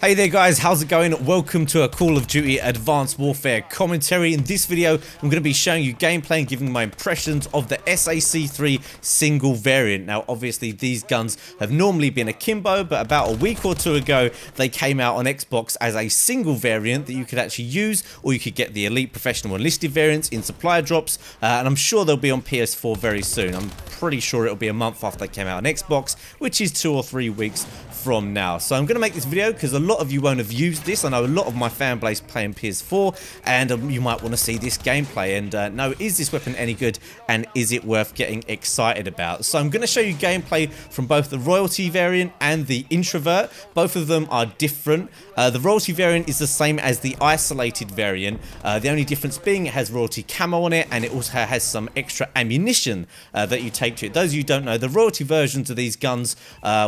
Hey there guys, how's it going? Welcome to a Call of Duty Advanced Warfare commentary. In this video, I'm going to be showing you gameplay and giving my impressions of the SAC3 single variant. Now obviously these guns have normally been akimbo, but about a week or two ago they came out on Xbox as a single variant that you could actually use, or you could get the Elite, Professional and Listed variants in supply drops, and I'm sure they'll be on PS4 very soon. I'm pretty sure it'll be a month after they came out on Xbox, which is 2 or 3 weeks from now. So I'm going to make this video because a lot of you won't have used this. I know a lot of my fan base playing PS4, and you might want to see this gameplay and know, is this weapon any good and is it worth getting excited about? So I'm going to show you gameplay from both the Royalty variant and the Introvert. Both of them are different. The Royalty variant is the same as the Isolated variant, the only difference being it has Royalty camo on it, and it also has some extra ammunition that you take to it. Those of you who don't know, the Royalty versions of these guns,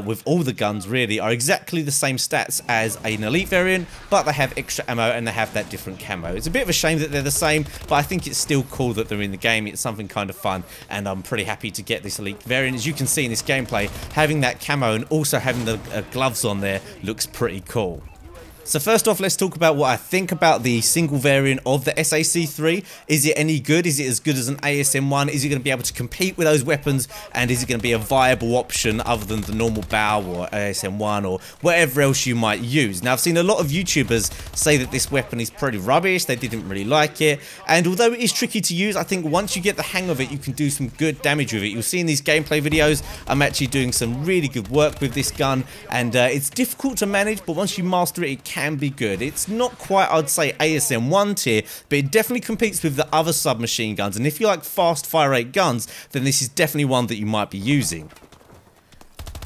with all the guns really, are exactly the same stats as an Elite variant, but they have extra ammo and they have that different camo. It's a bit of a shame that they're the same, but I think it's still cool that they're in the game. It's something kind of fun, and I'm pretty happy to get this Elite variant. As you can see in this gameplay, having that camo and also having the gloves on there looks pretty cool. So first off, let's talk about what I think about the single variant of the SAC3. Is it any good? Is it as good as an ASM1? Is it going to be able to compete with those weapons? And is it going to be a viable option other than the normal BAO or ASM1 or whatever else you might use? Now, I've seen a lot of YouTubers say that this weapon is pretty rubbish. They didn't really like it. And although it is tricky to use, I think once you get the hang of it, you can do some good damage with it. You'll see in these gameplay videos, I'm actually doing some really good work with this gun. And it's difficult to manage, but once you master it, it can be good. It's not quite, I'd say, ASM1 tier, but it definitely competes with the other submachine guns, and if you like fast fire rate guns, then this is definitely one that you might be using.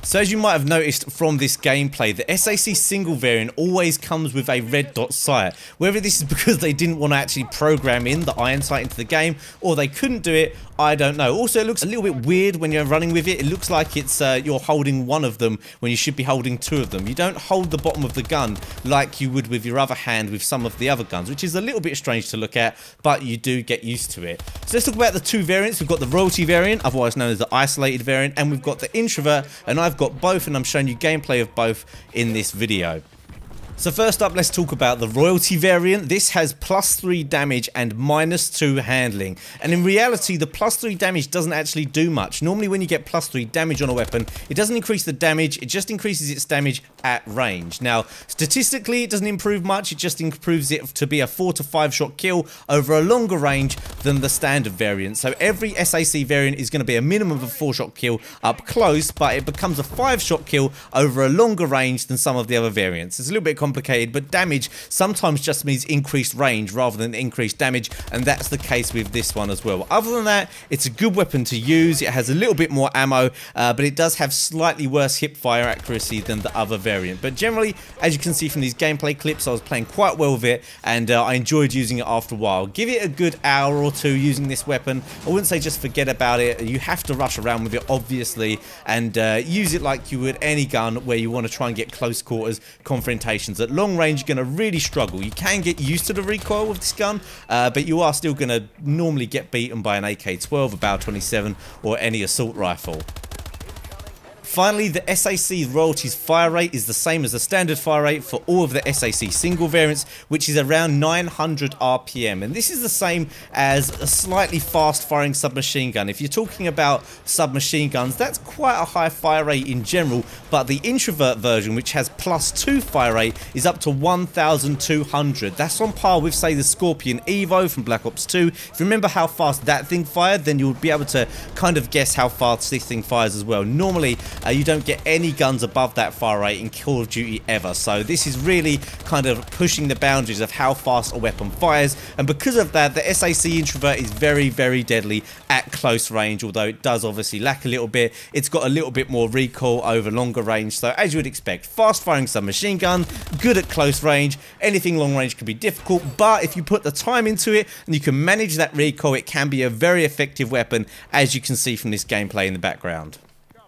So as you might have noticed from this gameplay, the SAC single variant always comes with a red dot sight. Whether this is because they didn't want to actually program in the iron sight into the game, or they couldn't do it, I don't know. Also, it looks a little bit weird when you're running with it. It looks like it's you're holding one of them when you should be holding two of them. You don't hold the bottom of the gun like you would with your other hand with some of the other guns, which is a little bit strange to look at, but you do get used to it. So let's talk about the two variants. We've got the Royalty variant, otherwise known as the Isolated variant, and we've got the Introvert, and I've got both, and I'm showing you gameplay of both in this video. So first up, let's talk about the Royalty variant. This has +3 damage and -2 handling. And in reality, the +3 damage doesn't actually do much. Normally when you get +3 damage on a weapon, it doesn't increase the damage, it just increases its damage at range. Now, statistically, it doesn't improve much, it just improves it to be a 4 to 5 shot kill over a longer range than the standard variant. So every SAC variant is going to be a minimum of a 4 shot kill up close, but it becomes a 5 shot kill over a longer range than some of the other variants. It's a little bit complicated, but damage sometimes just means increased range rather than increased damage, and that's the case with this one as well. Other than that, it's a good weapon to use. It has a little bit more ammo, but it does have slightly worse hip fire accuracy than the other variant. But generally, as you can see from these gameplay clips, I was playing quite well with it, and I enjoyed using it after a while. Give it a good hour or two using this weapon. I wouldn't say just forget about it. You have to rush around with it, obviously, and use it like you would any gun where you want to try and get close quarters confrontations. At long range, you're going to really struggle. You can get used to the recoil with this gun, but you are still going to normally get beaten by an AK-12, a BAO 27, or any assault rifle. Finally, the SAC Royalty's fire rate is the same as the standard fire rate for all of the SAC single variants, which is around 900 RPM, and this is the same as a slightly fast firing submachine gun. If you're talking about submachine guns, that's quite a high fire rate in general, but the Introvert version, which has +2 fire rate, is up to 1200. That's on par with, say, the Scorpion Evo from Black Ops 2. If you remember how fast that thing fired, then you'll be able to kind of guess how fast this thing fires as well. Normally, you don't get any guns above that fire rate in Call of Duty ever, so this is really kind of pushing the boundaries of how fast a weapon fires, and because of that, the SAC Introvert is very, very deadly at close range, although it does obviously lack a little bit. It's got a little bit more recoil over longer range, so as you would expect, fast firing submachine gun, good at close range. Anything long range can be difficult, but if you put the time into it and you can manage that recoil, it can be a very effective weapon, as you can see from this gameplay in the background.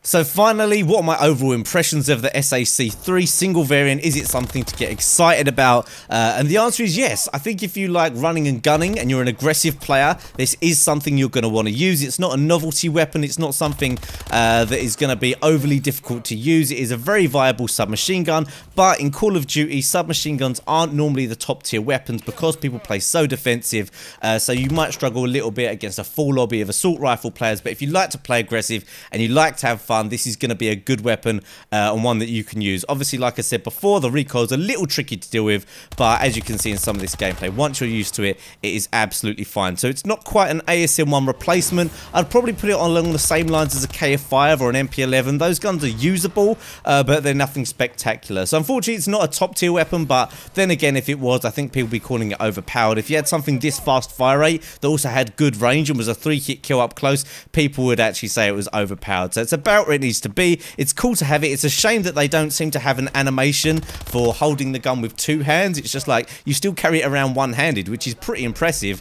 So finally, what are my overall impressions of the SAC3 single variant? Is it something to get excited about? And the answer is yes. I think if you like running and gunning and you're an aggressive player, this is something you're going to want to use. It's not a novelty weapon. It's not something that is going to be overly difficult to use. It is a very viable submachine gun, but in Call of Duty, submachine guns aren't normally the top tier weapons because people play so defensive. So you might struggle a little bit against a full lobby of assault rifle players, but if you like to play aggressive and you like to have fun, this is going to be a good weapon and one that you can use. Obviously, like I said before, the recoil's a little tricky to deal with, but as you can see in some of this gameplay, once you're used to it, it is absolutely fine. So it's not quite an ASM1 replacement. I'd probably put it on along the same lines as a KF5 or an MP11. Those guns are usable, but they're nothing spectacular. So unfortunately, it's not a top tier weapon, but then again, if it was, I think people would be calling it overpowered. If you had something this fast fire rate that also had good range and was a 3-hit kill up close, people would actually say it was overpowered. So it's about where it needs to be. It's cool to have it. It's a shame that they don't seem to have an animation for holding the gun with 2 hands. It's just like you still carry it around one-handed, which is pretty impressive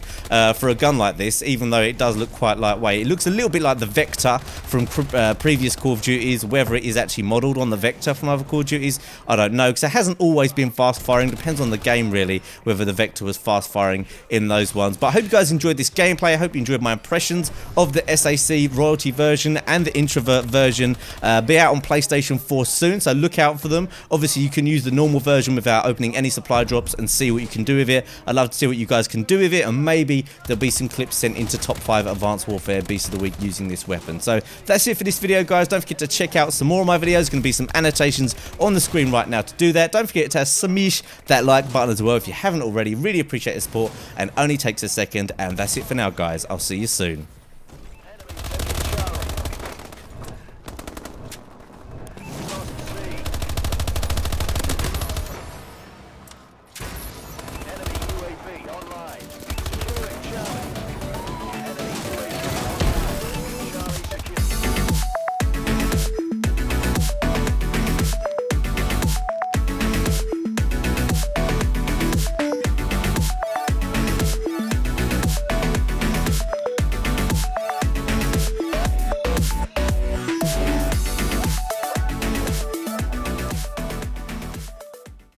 for a gun like this, even though it does look quite lightweight. It looks a little bit like the Vector from previous Call of Duties. Whether it is actually modelled on the Vector from other Call of Duties, I don't know, because it hasn't always been fast firing. Depends on the game really, whether the Vector was fast firing in those ones. But I hope you guys enjoyed this gameplay. I hope you enjoyed my impressions of the SAC royalty version and the introvert version. Be out on PlayStation 4 soon, so look out for them. Obviously, you can use the normal version without opening any supply drops and see what you can do with it. I'd love to see what you guys can do with it, and maybe there'll be some clips sent into Top 5 Advanced Warfare Beast of the Week using this weapon. So that's it for this video, guys. Don't forget to check out some more of my videos. There's going to be some annotations on the screen right now to do that. Don't forget to smash that like button as well if you haven't already. Really appreciate the support, and only takes a second. And that's it for now, guys. I'll see you soon.